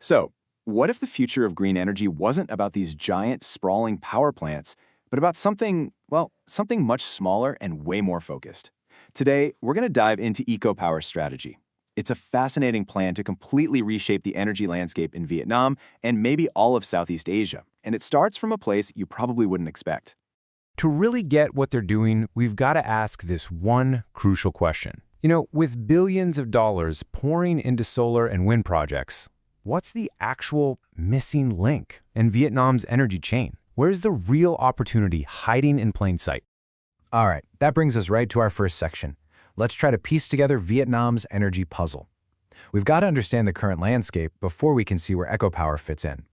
So, what if the future of green energy wasn't about these giant, sprawling power plants, but about something, well, something much smaller and way more focused? Today, we're going to dive into EcoPower's strategy. It's a fascinating plan to completely reshape the energy landscape in Vietnam and maybe all of Southeast Asia, and it starts from a place you probably wouldn't expect. To really get what they're doing, we've got to ask this one crucial question. With billions of dollars pouring into solar and wind projects, what's the actual missing link in Vietnam's energy chain? Where's the real opportunity hiding in plain sight? All right, that brings us right to our first section. Let's try to piece together Vietnam's energy puzzle. We've got to understand the current landscape before we can see where EcoPower fits in.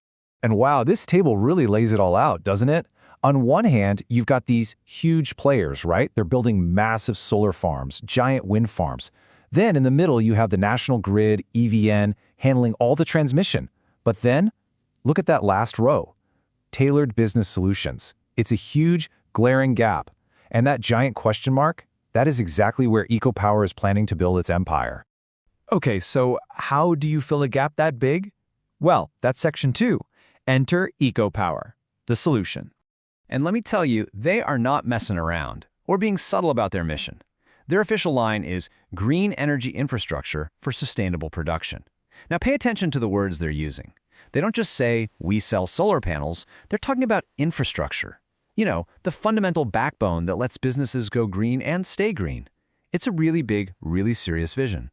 And wow, this table really lays it all out, doesn't it? On one hand, you've got these huge players, right? They're building massive solar farms, giant wind farms. Then in the middle, you have the national grid, EVN, handling all the transmission. But then, look at that last row. Tailored business solutions. It's a huge, glaring gap. And that giant question mark? That is exactly where EcoPower is planning to build its empire. Okay, so how do you fill a gap that big? Well, that's section 2. Enter EcoPower, the solution. And let me tell you, they are not messing around or being subtle about their mission. Their official line is green energy infrastructure for sustainable production. Now pay attention to the words they're using. They don't just say, we sell solar panels, they're talking about infrastructure. The fundamental backbone that lets businesses go green and stay green. It's a really big, really serious vision.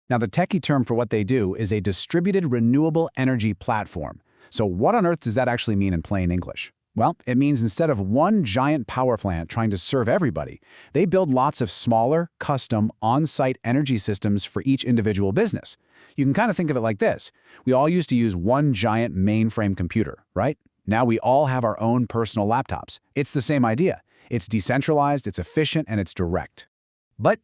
Now, the techie term for what they do is a distributed renewable energy platform. So what on earth does that actually mean in plain English? Well, it means instead of one giant power plant trying to serve everybody, they build lots of smaller, custom, on-site energy systems for each individual business. You can kind of think of it like this. We all used to use one giant mainframe computer, right? Now we all have our own personal laptops. It's the same idea. It's decentralized, it's efficient, and it's direct. But,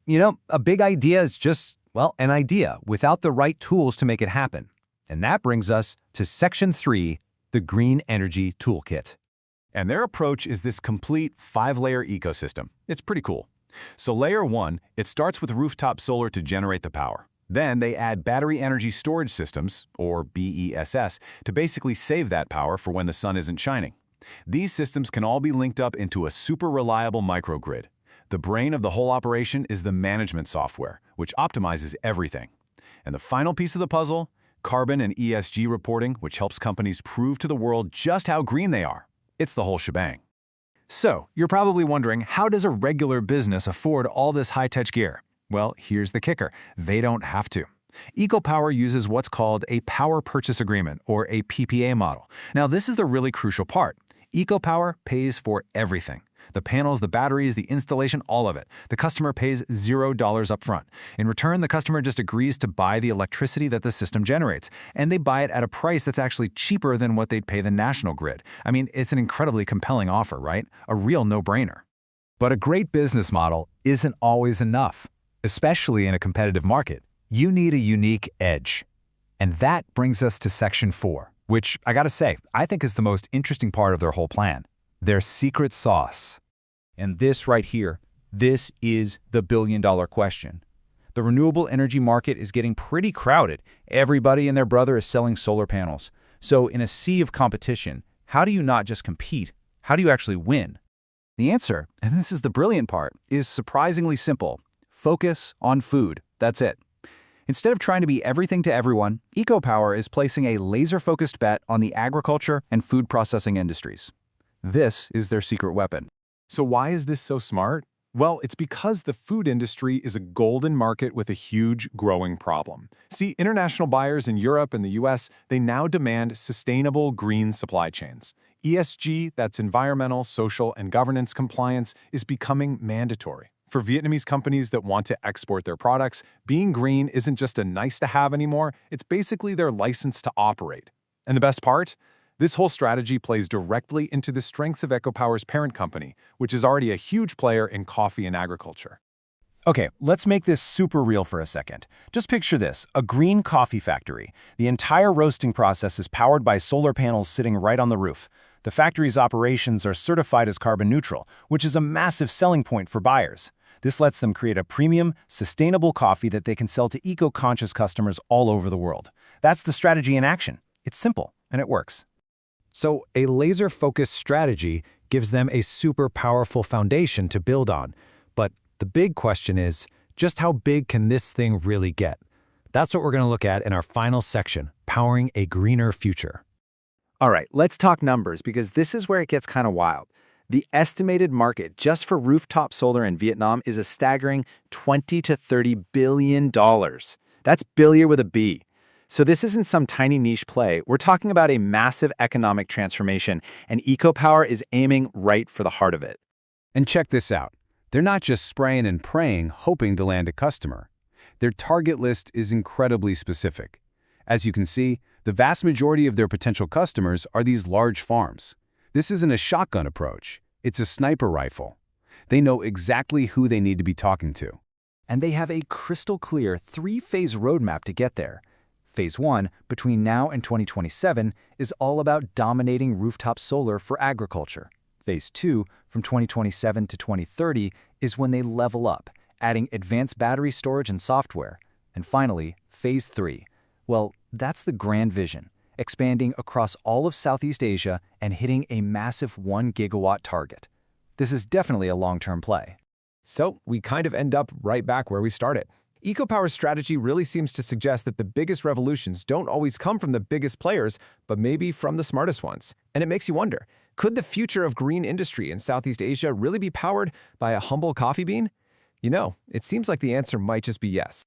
a big idea is just, an idea without the right tools to make it happen. And that brings us to section 3, the Green Energy Toolkit. And their approach is this complete 5-layer ecosystem. It's pretty cool. So layer 1, it starts with rooftop solar to generate the power. Then they add battery energy storage systems, or BESS, to basically save that power for when the sun isn't shining. These systems can all be linked up into a super reliable microgrid. The brain of the whole operation is the management software, which optimizes everything. And the final piece of the puzzle, carbon and ESG reporting, which helps companies prove to the world just how green they are. It's the whole shebang. So, you're probably wondering, how does a regular business afford all this high-tech gear? Well, here's the kicker. They don't have to. EcoPower uses what's called a power purchase agreement, or a PPA model. Now, this is the really crucial part. EcoPower pays for everything. The panels, the batteries, the installation, all of it. The customer pays $0 upfront. In return, the customer just agrees to buy the electricity that the system generates, and they buy it at a price that's actually cheaper than what they'd pay the national grid. I mean, it's an incredibly compelling offer, right? A real no-brainer. But a great business model isn't always enough. Especially in a competitive market, you need a unique edge. And that brings us to section 4, which, I gotta say, I think is the most interesting part of their whole plan. Their secret sauce. And this right here, this is the billion-dollar question. The renewable energy market is getting pretty crowded. Everybody and their brother is selling solar panels. So in a sea of competition, how do you not just compete? How do you actually win? The answer, and this is the brilliant part, is surprisingly simple. Focus on food. That's it. Instead of trying to be everything to everyone, EcoPower is placing a laser-focused bet on the agriculture and food processing industries. This is their secret weapon. So why is this so smart? Well, it's because the food industry is a golden market with a huge growing problem. See, international buyers in Europe and the US, they now demand sustainable green supply chains. ESG, that's environmental, social, and governance compliance, is becoming mandatory. For Vietnamese companies that want to export their products, being green isn't just a nice-to-have anymore, it's basically their license to operate. And the best part? This whole strategy plays directly into the strengths of EcoPower's parent company, which is already a huge player in coffee and agriculture. Okay, let's make this super real for a second. Just picture this, a green coffee factory. The entire roasting process is powered by solar panels sitting right on the roof. The factory's operations are certified as carbon neutral, which is a massive selling point for buyers. This lets them create a premium, sustainable coffee that they can sell to eco-conscious customers all over the world. That's the strategy in action. It's simple, and it works. So a laser-focused strategy gives them a super powerful foundation to build on. But the big question is, just how big can this thing really get? That's what we're going to look at in our final section, Powering a Greener Future. All right, let's talk numbers because this is where it gets kind of wild. The estimated market just for rooftop solar in Vietnam is a staggering $20 to $30 billion. That's billion with a B. So this isn't some tiny niche play. We're talking about a massive economic transformation, and EcoPower is aiming right for the heart of it. And check this out. They're not just spraying and praying, hoping to land a customer. Their target list is incredibly specific. As you can see, the vast majority of their potential customers are these large farms. This isn't a shotgun approach. It's a sniper rifle. They know exactly who they need to be talking to. And they have a crystal clear 3-phase roadmap to get there. Phase 1, between now and 2027, is all about dominating rooftop solar for agriculture. Phase 2, from 2027 to 2030, is when they level up, adding advanced battery storage and software. And finally, Phase 3. Well, that's the grand vision, expanding across all of Southeast Asia and hitting a massive 1 gigawatt target. This is definitely a long-term play. So we kind of end up right back where we started. EcoPower's strategy really seems to suggest that the biggest revolutions don't always come from the biggest players, but maybe from the smartest ones. And it makes you wonder, could the future of green industry in Southeast Asia really be powered by a humble coffee bean? You know, it seems like the answer might just be yes.